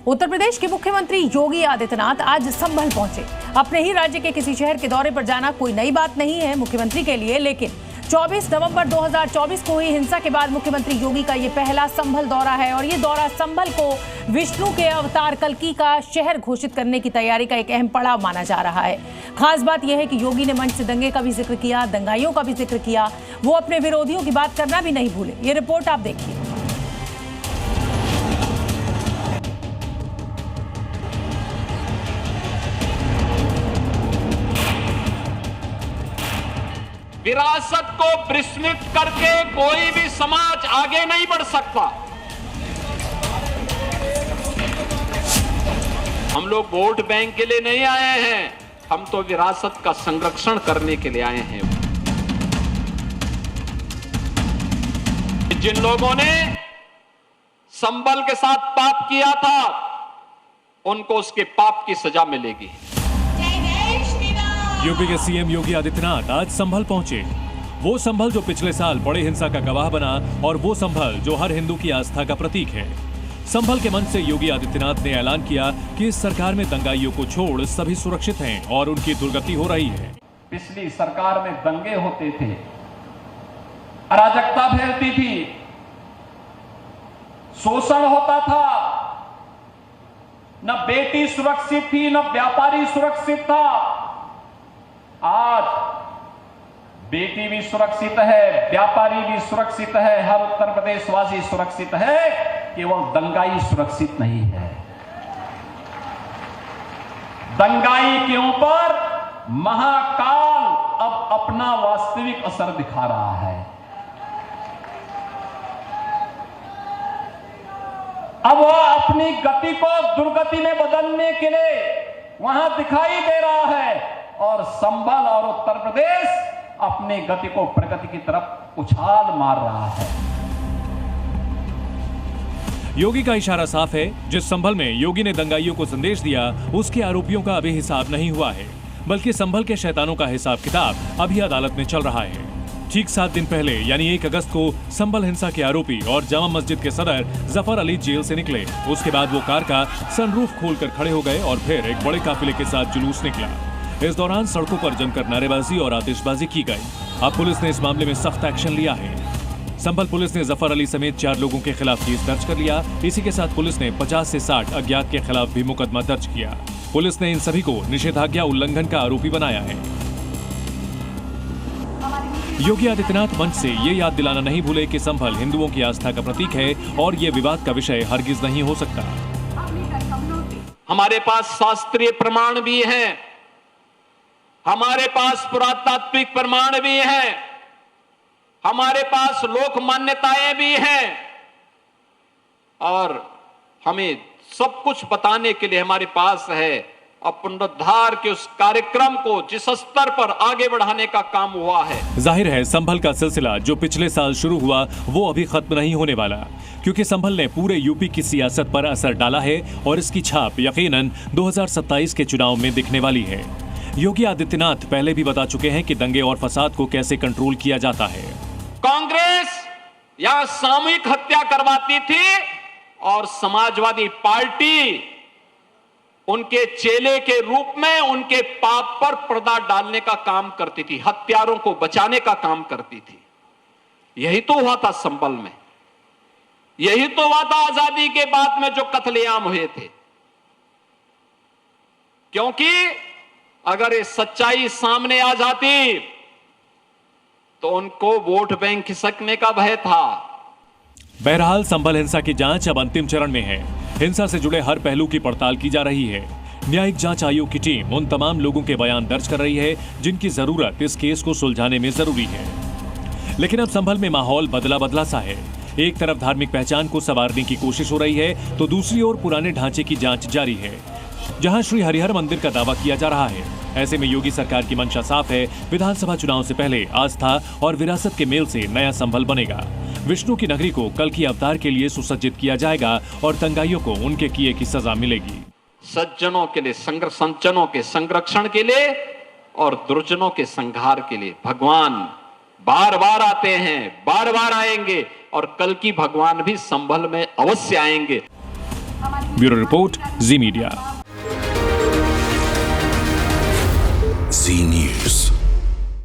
उत्तर प्रदेश के मुख्यमंत्री योगी आदित्यनाथ आज संभल पहुंचे। अपने ही राज्य के किसी शहर के दौरे पर जाना कोई नई बात नहीं है मुख्यमंत्री के लिए, लेकिन 24 नवंबर 2024 को हुई हिंसा के बाद मुख्यमंत्री योगी का ये पहला संभल दौरा है और ये दौरा संभल को विष्णु के अवतार कल्कि का शहर घोषित करने की तैयारी का एक अहम पड़ाव माना जा रहा है। खास बात यह है कि योगी ने मंच से दंगे का भी जिक्र किया, दंगाइयों का भी जिक्र किया। वो अपने विरोधियों की बात करना भी नहीं भूले। ये रिपोर्ट आप देखिए। विरासत को विस्मृत करके कोई भी समाज आगे नहीं बढ़ सकता। हम लोग वोट बैंक के लिए नहीं आए हैं, हम तो विरासत का संरक्षण करने के लिए आए हैं। जिन लोगों ने संभल के साथ पाप किया था, उनको उसके पाप की सजा मिलेगी। यूपी के सीएम योगी आदित्यनाथ आज संभल पहुंचे। वो संभल जो पिछले साल बड़े हिंसा का गवाह बना और वो संभल जो हर हिंदू की आस्था का प्रतीक है। संभल के मंच से योगी आदित्यनाथ ने ऐलान किया कि इस सरकार में दंगाइयों को छोड़ सभी सुरक्षित हैं और उनकी दुर्गति हो रही है। पिछली सरकार में दंगे होते थे, अराजकता फैलती थी, शोषण होता था, न बेटी सुरक्षित थी, न व्यापारी सुरक्षित था। आज बेटी भी सुरक्षित है, व्यापारी भी सुरक्षित है, हर उत्तर प्रदेशवासी सुरक्षित है, केवल दंगाई सुरक्षित नहीं है। दंगाई के ऊपर महाकाल अब अपना वास्तविक असर दिखा रहा है। अब वह अपनी गति को दुर्गति में बदलने के लिए वहां दिखाई दे रहा है और संभल और उत्तर प्रदेश अपनी गति को प्रगति की तरफ उछाल मार रहा है। योगी का इशारा साफ है। जिस संभल में योगी ने दंगाइयों को संदेश दिया, उसके आरोपियों का अभी हिसाब नहीं हुआ है, बल्कि संभल के शैतानों का हिसाब किताब अभी अदालत में चल रहा है। ठीक 7 दिन पहले यानी 1 अगस्त को संभल हिंसा के आरोपी और जामा मस्जिद के सदर जफर अली जेल से निकले। उसके बाद वो कार का सनरूफ खोलकर खड़े हो गए और फिर एक बड़े काफिले के साथ जुलूस निकला। इस दौरान सड़कों पर जमकर नारेबाजी और आतिशबाजी की गई। अब पुलिस ने इस मामले में सख्त एक्शन लिया है। संभल पुलिस ने जफर अली समेत 4 लोगों के खिलाफ केस दर्ज कर लिया। इसी के साथ पुलिस ने 50 से 60 अज्ञात के खिलाफ भी मुकदमा दर्ज किया। पुलिस ने इन सभी को निषेधाज्ञा उल्लंघन का आरोपी बनाया है। योगी आदित्यनाथ मंच से ये याद दिलाना नहीं भूले कि संभल हिंदुओं की आस्था का प्रतीक है और ये विवाद का विषय हरगिज नहीं हो सकता। हमारे पास शास्त्रीय प्रमाण भी हैं, हमारे पास पुरातात्विक प्रमाण भी हैं, हमारे पास लोक मान्यताएं भी हैं और हमें सब कुछ बताने के लिए हमारे पास है। और पुनरुद्धार के उस कार्यक्रम को जिस स्तर पर आगे बढ़ाने का काम हुआ है। जाहिर है संभल का सिलसिला जो पिछले साल शुरू हुआ वो अभी खत्म नहीं होने वाला, क्योंकि संभल ने पूरे यूपी की सियासत पर असर डाला है और इसकी छाप यकीनन 2027 के चुनाव में दिखने वाली है। योगी आदित्यनाथ पहले भी बता चुके हैं कि दंगे और फसाद को कैसे कंट्रोल किया जाता है। कांग्रेस यहां सामूहिक हत्या करवाती थी और समाजवादी पार्टी उनके चेले के रूप में उनके पाप पर पर्दा डालने का काम करती थी, हत्यारों को बचाने का काम करती थी। यही तो हुआ था संभल में, यही तो हुआ था आजादी के बाद में जो कत्लेआम हुए थे। क्योंकि अगर ये सच्चाई सामने आ जाती तो उनको वोट बैंक खिसकने का भय था। बहरहाल संभल हिंसा की जांच अब अंतिम चरण में है। हिंसा से जुड़े हर पहलू की पड़ताल की जा रही है। न्यायिक जांच आयोग की टीम उन तमाम लोगों के बयान दर्ज कर रही है जिनकी जरूरत इस केस को सुलझाने में जरूरी है। लेकिन अब संभल में माहौल बदला सा है। एक तरफ धार्मिक पहचान को संवारने की कोशिश हो रही है तो दूसरी ओर पुराने ढांचे की जांच जारी है, जहां श्री हरिहर मंदिर का दावा किया जा रहा है। ऐसे में योगी सरकार की मंशा साफ है। विधानसभा चुनाव से पहले आस्था और विरासत के मेल से नया संभल बनेगा। विष्णु की नगरी को कल्कि अवतार के लिए सुसज्जित किया जाएगा और दंगाइयों को उनके किए की सजा मिलेगी। सज्जनों के लिए संजनों के संरक्षण के लिए और दुर्जनों के संहार के लिए भगवान बार बार आते हैं, बार बार आएंगे और कल की भगवान भी संभल में अवश्य आएंगे। ब्यूरो रिपोर्ट, जी मीडिया। जी न्यूज।